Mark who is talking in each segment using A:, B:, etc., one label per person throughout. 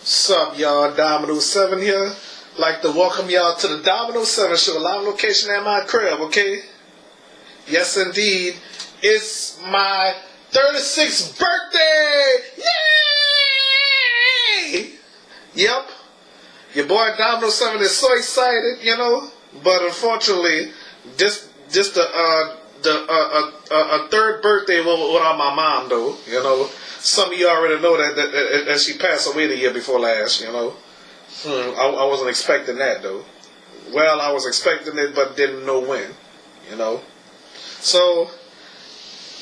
A: Sup, y'all? Dominoes 7 here. Like to welcome y'all to the Dominoes 7 show, live location at my crib, okay? Yes, indeed. It's my 36th birthday! Yay! Yep. Your boy Dominoes 7 is so excited, you know. But unfortunately, just a third birthday without my mom, though, you know. Some of you already know that she passed away the year before last, you know. I wasn't expecting that, though. Well, I was expecting it, but didn't know when, you know. So,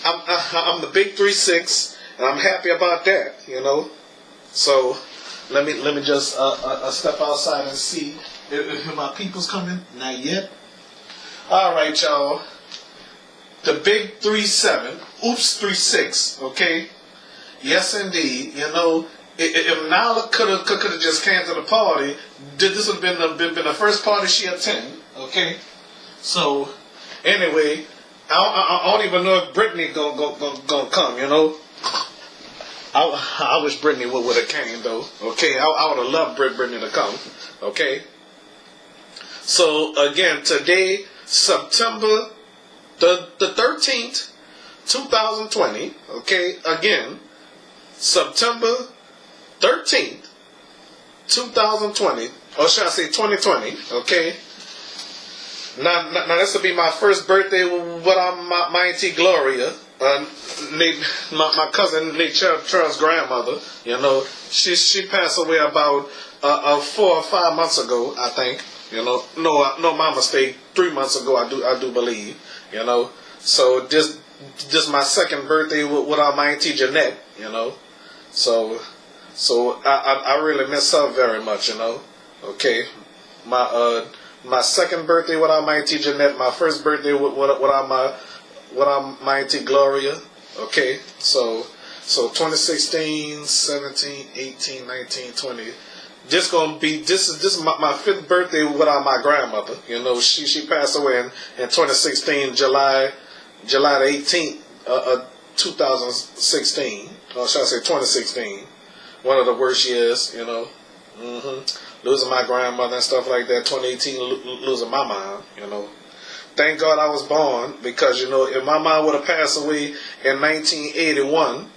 A: I'm the big 3-6, and I'm happy about that, you know. So, let me just step outside and see if my people's coming. Not yet. All right, y'all. The big 3-7. Oops, 3-6. Okay. Yes, indeed. You know, if Nala could have just came to the party, this would have been the first party she attended. Okay. So, anyway, I don't even know if Brittany gonna come. You know. I wish Brittany would have came though. Okay. I would have loved Brittany to come. Okay. So again, today, September the 13th, 2020. Okay. Again. September 13th, 2020, or should I say 2020, okay? Now this will be my first birthday without my auntie Gloria, my cousin Nate Charles' grandmother, you know. She passed away about 4 or 5 months ago, I think, you know. No, my mistake, 3 months ago, I do believe, you know. So this my second birthday without my auntie Jeanette, you know. So I really miss her very much, you know. Okay, my second birthday without my auntie Jeanette, my first birthday without my auntie Gloria. Okay, so 2016, 17, 18, 19, 20. This is my fifth birthday without my grandmother. You know, she passed away in 2016, July the 18th, 2016. Or should I say 2016? One of the worst years, you know. Losing my grandmother and stuff like that. 2018, losing my mom, you know. Thank God I was born, because, you know, if my mom would have passed away in 1981,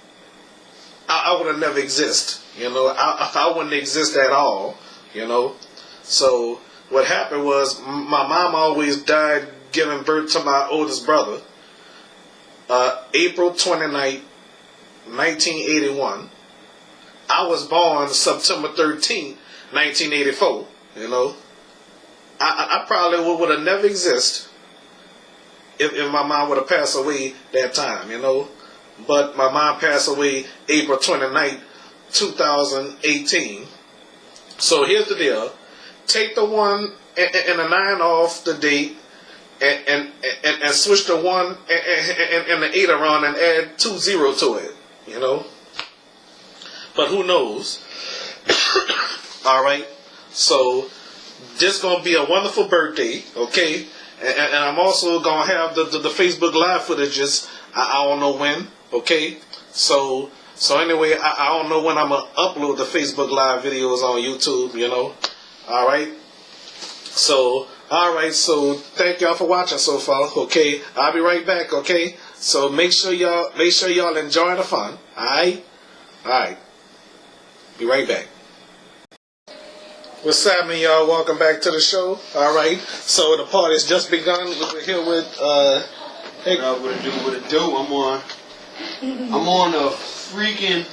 A: I would have never existed. You know, I wouldn't exist at all, you know. So what happened was my mom always died giving birth to my oldest brother. April 29th, 1981. I was born September 13th, 1984. You know, I probably would have never existed if my mom would have passed away that time. You know, but my mom passed away April 29th, 2018. So here's the deal: take the 1 and the 9 off the date. And switch the 1 and the 8 around and add 20 to it, you know. But who knows? All right. So this gonna be a wonderful birthday, okay? And I'm also gonna have the Facebook Live footages. I don't know when, okay? So anyway, I don't know when I'm gonna upload the Facebook Live videos on YouTube, you know. All right. So. Alright, so thank y'all for watching so far, okay? I'll be right back, okay? So make sure y'all enjoy the fun, alright? Alright. Be right back. What's happening, y'all? Welcome back to the show. Alright. So the party's just begun. We're here with
B: hey, what it do? I'm on a freaking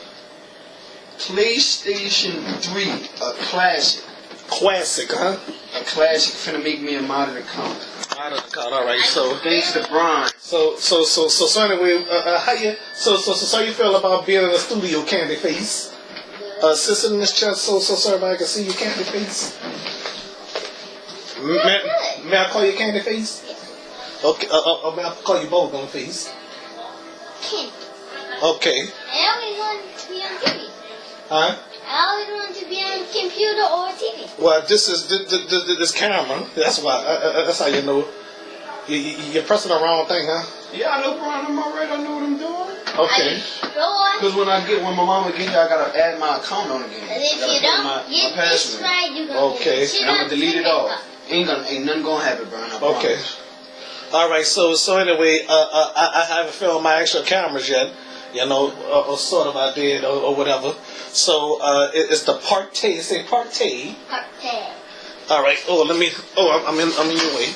B: PlayStation 3, a classic.
A: Classic, huh?
B: A classic finna make me a modern account.
A: Modern account, all right. So
B: thanks to Brian.
A: So anyway, how you feel about being in the studio, Candy Face? Sitting in this chair, so everybody can see your Candy Face. May I call you Candy Face? Okay. May I call you both on Face?
C: Candy.
A: Okay.
C: I always wanted to be on TV.
A: Huh?
C: I always wanted to be on computer or TV.
A: Well, this camera. That's why. That's how you know you're pressing the wrong thing, huh?
B: Yeah, I know, Brian. I'm alright. I know what I'm doing.
A: Okay.
C: Go on.
B: Because when my mama get here, I gotta add my account on again.
C: And if you don't get this right, you're gonna
A: Okay.
C: get shit
B: And I'm
C: on
B: gonna delete it
C: the
B: off. Ain't nothing gonna happen, Brian. I
A: Okay.
B: promise.
A: All right. So anyway, I haven't filmed my actual cameras yet. You know, or sort of I did, or whatever. So it's the partay. Say partay.
C: Partay.
A: All right. Oh, let me. Oh, I'm in your way.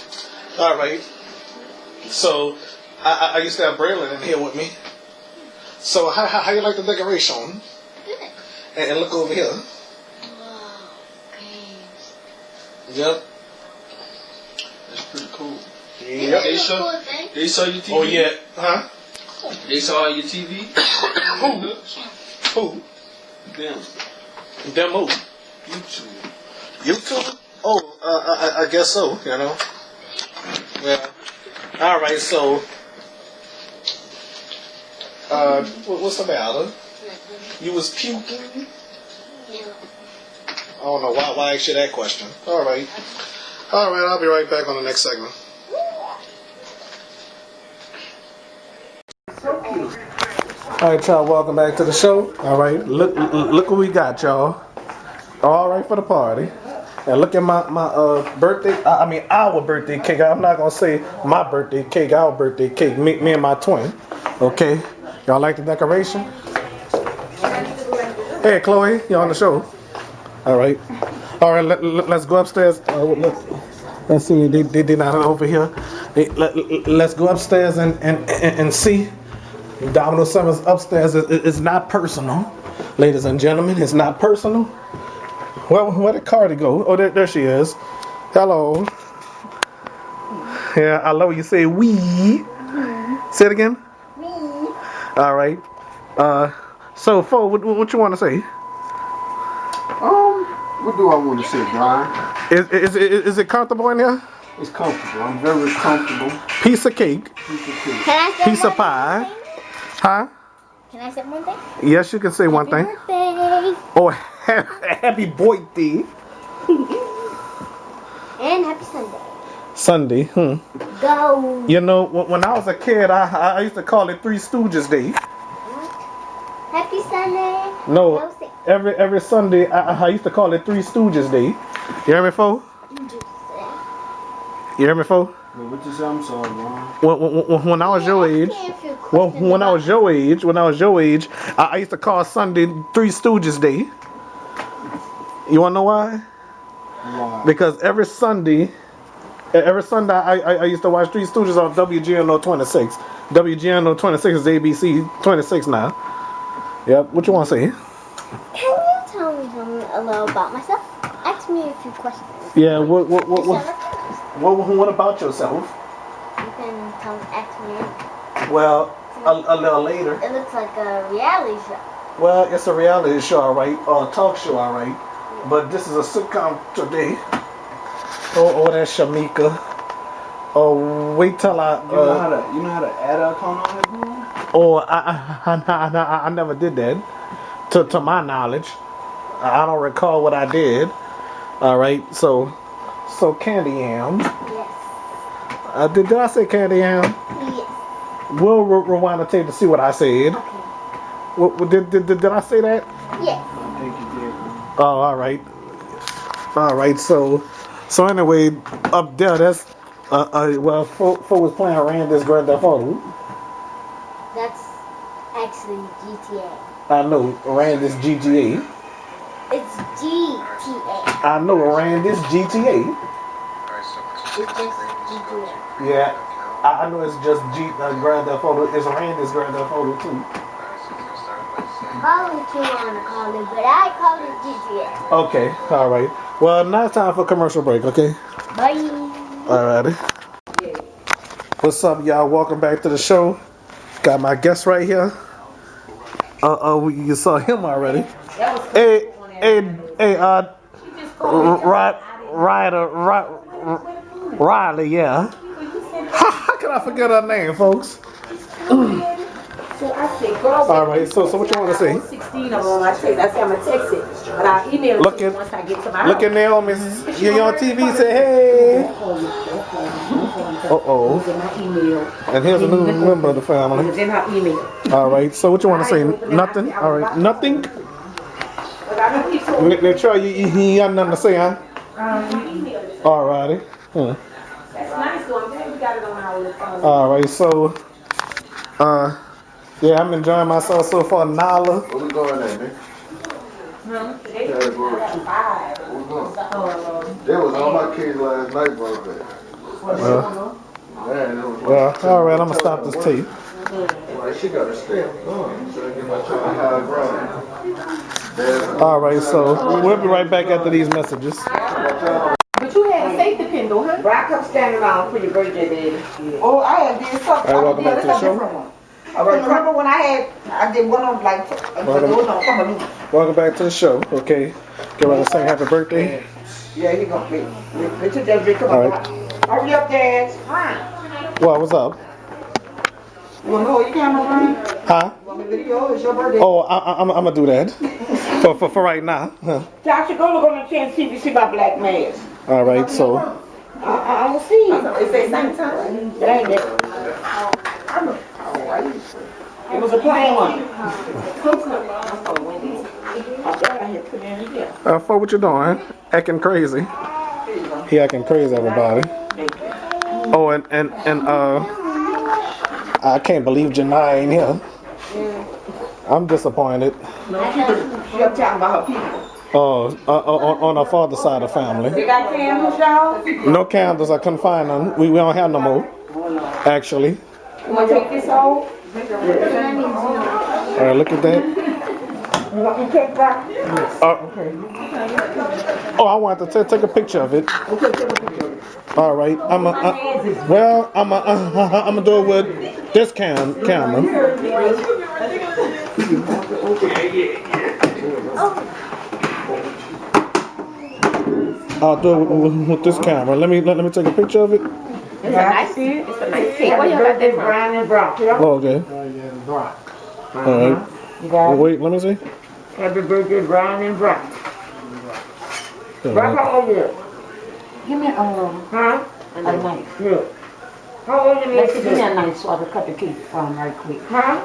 A: All right. So I used to have Braylon in here with me. So how you like the decoration?
C: Good.
A: And look over here.
C: Wow. Games.
A: Yep.
B: That's pretty cool.
A: Yep.
B: They show your TV.
A: Oh yeah. Huh?
B: They saw your TV.
A: Who?
B: Them.
A: Demo.
B: YouTube.
A: YouTube? Oh, I guess so. You know. Yeah. All right. So, what's the matter? You was puking?
C: Yeah.
A: I don't know why I asked you that question. All right. All right. I'll be right back on the next segment. All right, y'all. Welcome back to the show. All right. Look what we got, y'all. All right for the party. And look at my birthday. Our birthday cake. I'm not gonna say my birthday cake. Our birthday cake. Me and my twin. Okay. Y'all like the decoration? Hey, Chloe. You on the show? All right. All right. Let's go upstairs. Let's see. They not over here. Let's go upstairs and see. Dominoes 7's upstairs. It's not personal, ladies and gentlemen. It's not personal. Well, where did Cardi go? Oh, there she is. Hello. Yeah, I love when you say we. Say it again.
C: Me.
A: All right. So, Fo, what you want to say?
B: What do I want to say, Brian?
A: Is it comfortable in here?
B: It's comfortable. I'm very comfortable.
A: Piece of cake.
C: Can I say
A: Piece
C: one
A: of pie.
C: thing?
A: Huh?
C: Can I say one thing?
A: Yes, you can say one thing.
C: Happy birthday.
A: Oh, happy birthday.
C: And happy Sunday.
A: Sunday.
C: Go.
A: You know, when I was a kid, I used to call it Three Stooges Day.
C: Happy Sunday.
A: No, every Sunday I used to call it Three Stooges Day. You hear me, Fo? You hear me, Fo?
B: What you say? I'm sorry, Brian.
A: When I was your age, when I was your age, I used to call Sunday Three Stooges Day. You wanna know why?
B: Why?
A: Because every Sunday I used to watch Three Stooges on WGNO 26. WGNO 26 is ABC 26 now. Yep. What you want to say?
C: Can you tell me a little about myself? Ask me a few questions.
A: Yeah. What about yourself?
C: You can ask me.
A: Well, a little later.
C: It looks like a reality show.
A: Well, it's a reality show, all right, or a talk show, all right. But this is a sitcom today. Oh, that's Shamika. Oh, wait till I.
B: You know how to add an account on it, Brian?
A: Oh, I never did that. To my knowledge, I don't recall what I did. All right, so Candy Yam.
C: Yes.
A: Did I say Candy Yam?
C: Yes.
A: We'll rewind the tape to see what I said.
C: Okay.
A: Did I say that?
C: Yes.
B: I think you did.
A: Oh, all right. All right. So anyway, up there, that's well, Fo was playing Randy's Grand Theft Auto.
C: That's actually GTA.
A: I know Randy's GTA.
C: It's GTA.
A: I know Randy's GTA.
C: It's just GTA.
A: Yeah, I know it's just Grand Theft Auto. It's Randy's Grand Theft Auto too.
C: Call it what you want to call it, but I call it GTA.
A: Okay, all right. Well, now it's time for commercial break. Okay.
C: Bye.
A: Alrighty. What's up, y'all? Welcome back to the show. Got my guest right here. You saw him already. Hey, Riley, yeah. How can I forget her name, folks?
D: So I said, girl,
A: All right. So what you want to say?
D: 16 of them. I said, I'm gonna text it, but I'll email it to you once I get to my house.
A: Look at Naomi. You on TV? Say hey. Uh-oh.
D: It was in my email.
A: And here's a new member of the
D: It
A: family.
D: was in her email.
A: All right. So what you want to say? Nothing. All right. Nothing.
D: But I know he told me.
A: Troy, you got nothing to say, huh? All righty.
D: That's nice, though. I'm glad we got it on our phone.
A: All right. So, yeah, I'm enjoying myself so far. Nala.
E: Where we going at, man?
D: Today,
E: Yeah, we're going.
D: 5.
E: Where we going? There was all my kids last night, brother. Man, it was
A: Well, all right. I'm gonna stop this tape.
E: like, she got a stamp. So I get my child high ground.
A: All right. So we'll be right back after these messages.
D: But you had a safety pin, though, huh?
F: Bro, I come standing around for your birthday, baby. Oh, I had did something.
A: All right, welcome back to the show.
F: All right, remember when I did one of them like,
A: Welcome back to the show. Okay. Get ready to sing happy birthday.
F: yeah, he gonna play. Richard just come
A: All
F: on.
A: right.
F: Hurry up, Dad.
A: Well, what's up?
F: You wanna hold your camera, Brian?
A: Huh?
F: You want me to video? It's your birthday.
A: Oh, I'm gonna do that for right now. Huh.
F: Josh, you go look on the chance see if you see my black mask.
A: All right. So.
F: I don't see it.
D: It's the same time.
F: Dang it. It was a plain one. I'm glad I had put it in here.
A: For what you doing? Acting crazy. He acting crazy, everybody. Oh, and I can't believe Janai ain't here. I'm disappointed.
F: She up talking about her people.
A: Oh, on our father's side of the family.
F: You got candles, y'all?
A: No candles. I couldn't find none. We don't have no more. Actually.
F: You want to take this off?
A: All right, look at that.
F: You want me to take that?
A: Oh, I wanted to take a picture of it.
F: Okay, take a picture of it.
A: All right, I'm gonna do it with this camera. I'll do it with this camera. Let me take a picture of it.
D: It's a nice cake. Where you got that from?
F: Brown and brown.
A: Oh, okay. All right.
F: You got it?
A: Wait, let me see.
F: Happy birthday, brown and brown.
A: All
F: Brown,
A: right.
F: how old are you?
D: Give me
F: Huh?
D: a knife.
F: Yeah. How old are you?
D: Give me a knife so I can cut the cake right quick.
F: Huh?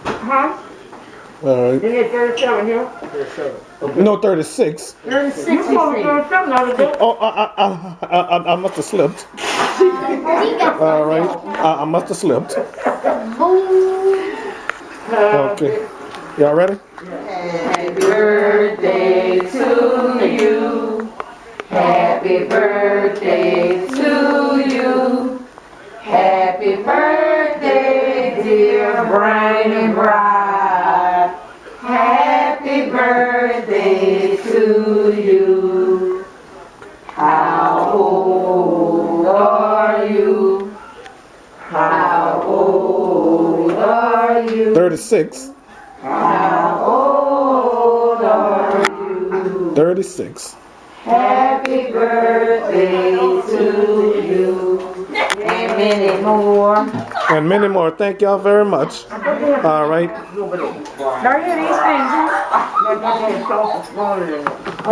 F: Huh?
A: All right.
F: You need 37 here?
A: No, 36.
D: 36.
F: You told me 37 the other day.
A: Oh, I must have slipped. All right. I must have slipped. Okay. Y'all ready?
D: Happy birthday to you. Happy birthday to you. Happy birthday, dear Brian and Bride. Happy birthday to you. How old are you? How old are you?
A: 36.
D: How old are you?
A: 36.
D: Happy birthday to you. And many more.
A: And many more. Thank y'all very much. All right.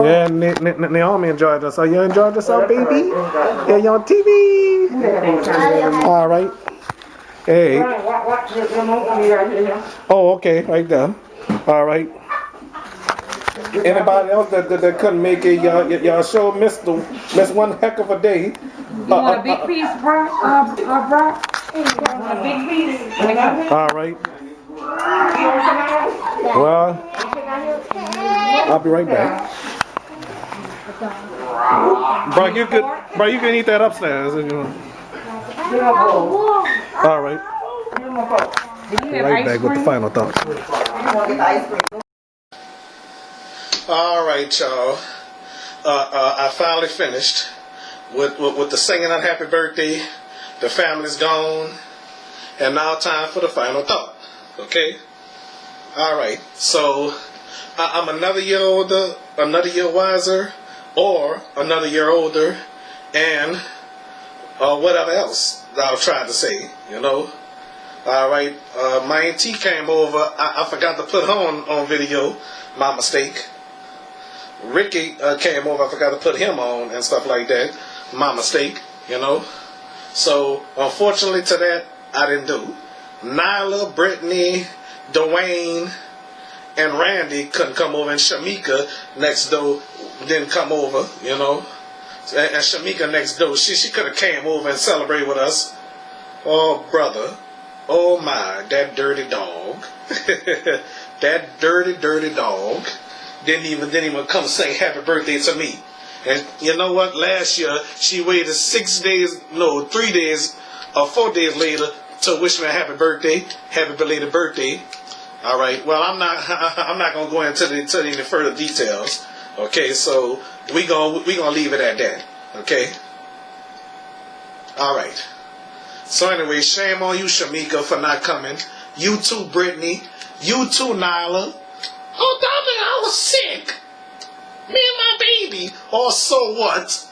A: Yeah, Naomi enjoyed us. So you enjoyed yourself, baby? Yeah, you on TV? All right. Hey. Oh, okay, right there. All right. Anybody else that couldn't make it, y'all sure missed one heck of a day.
D: You want a big piece, bro? Bro? You want a big piece?
A: All right. Well, I'll be right back. Bro, you can eat that upstairs if you want. All right. Be right back with the final thoughts. All right, y'all. I finally finished with the singing on Happy Birthday. The family's gone, and now time for the final thought. Okay. All right. So I'm another year older, another year wiser, or another year older, and whatever else I've tried to say. You know. All right, my auntie came over. I forgot to put her on video. My mistake. Ricky came over. I forgot to put him on and stuff like that. My mistake, you know. So, unfortunately to that, I didn't do. Nyla, Brittany, Dwayne, and Randy couldn't come over. And Shamika next door didn't come over, you know. And Shamika next door, she could have came over and celebrated with us. Oh, brother. Oh, my. That dirty dog. That dirty dog. Didn't even come sing happy birthday to me. And you know what? Last year, she waited 3 days or 4 days later to wish me a happy birthday. Happy belated birthday. All right. Well, I'm not going to go into any further details. Okay. So we gonna leave it at that. Okay. All right. So anyway, shame on you, Shamika, for not coming. You too, Brittany. You too, Nyla. Oh, darling, I was sick. Me and my baby. Oh, so what?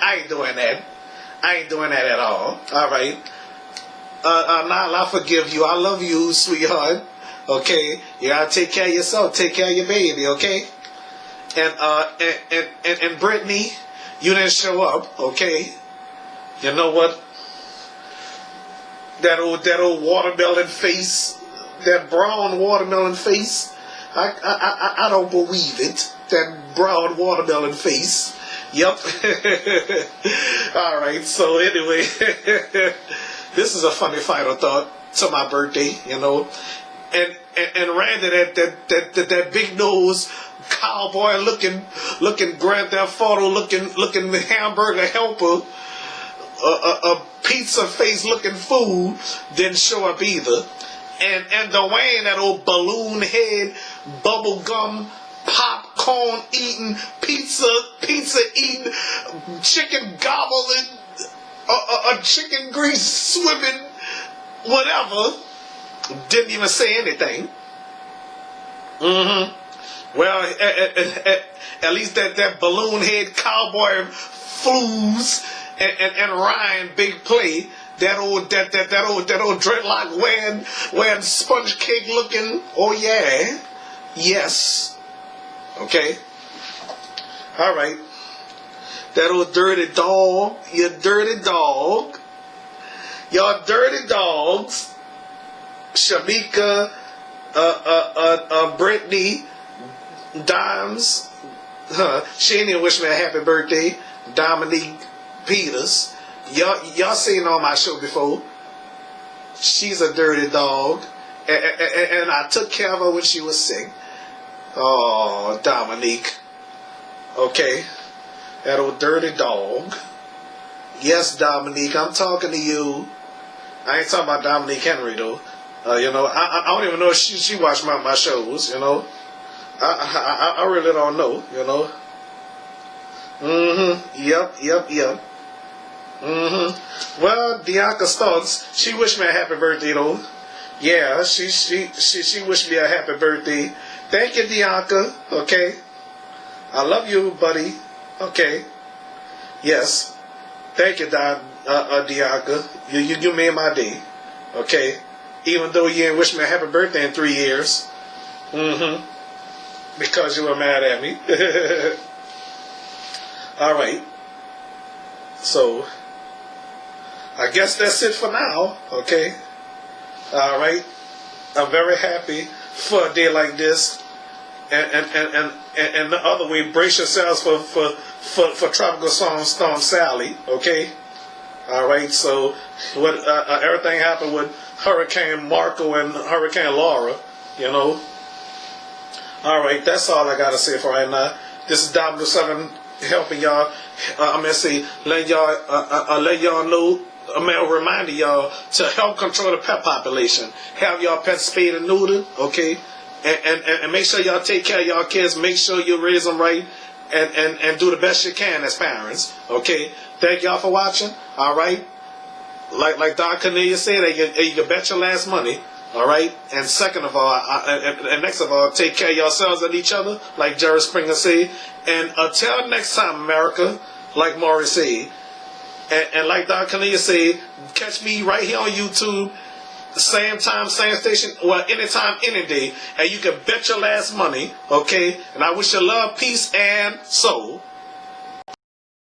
A: I ain't doing that. I ain't doing that at all. All right. Nyla, I forgive you. I love you, sweetheart. Okay. You gotta take care of yourself. Take care of your baby. Okay. And Brittany, you didn't show up. Okay. You know what? That old watermelon face. That brown watermelon face. I don't believe it. That brown watermelon face. Yep. All right. So anyway, this is a funny final thought to my birthday, you know. And Randy, that big nose cowboy looking Grand Theft Auto looking hamburger helper, a pizza face looking fool didn't show up either. And Dwayne, that old balloon head, bubble gum, popcorn eating, pizza eating, chicken gobbling, a chicken grease swimming, whatever, didn't even say anything. Well, at least that balloon head cowboy fools and Ryan big play. That old dreadlock wearing sponge cake looking. Oh yeah, yes. Okay. All right. That old dirty dog. You dirty dog. Y'all dirty dogs. Shamika, Brittany, Dimes. She didn't even wish me a happy birthday. Dominique Peters. Y'all seen on my show before. She's a dirty dog. And I took care of her when she was sick. Oh, Dominique. Okay. That old dirty dog. Yes, Dominique, I'm talking to you. I ain't talking about Dominique Henry, though. You know, I don't even know if she watched my shows, you know. I really don't know, you know. Yep. Well, Dianca Stokes, she wished me a happy birthday though. Yeah, she wished me a happy birthday. Thank you, Dianca. Okay. I love you, buddy. Okay. Yes. Thank you, Dianca. You made my day. Okay. Even though you didn't wish me a happy birthday in 3 years. Because you were mad at me. All right. So, I guess that's it for now, okay? All right. I'm very happy for a day like this. And the other way, brace yourselves for Tropical Storm Sally, okay? All right. So, what everything happened with Hurricane Marco and Hurricane Laura, you know? All right. That's all I got to say for right now. This is W7 helping y'all. Let y'all know. Reminding y'all to help control the pet population. Have y'all pets spayed and neutered, okay? And make sure y'all take care of y'all kids. Make sure you raise them right and do the best you can as parents, okay? Thank y'all for watching, all right? Like Doc Cornelia said, you can bet your last money, all right? And second of all, and next of all, take care of yourselves and each other, like Jerry Springer said. And until next time, America, like Morris said, and like Doc Cornelia said, catch me right here on YouTube same time, same station. Well, anytime, any day. And you can bet your last money. Okay. And I wish you love, peace, and soul.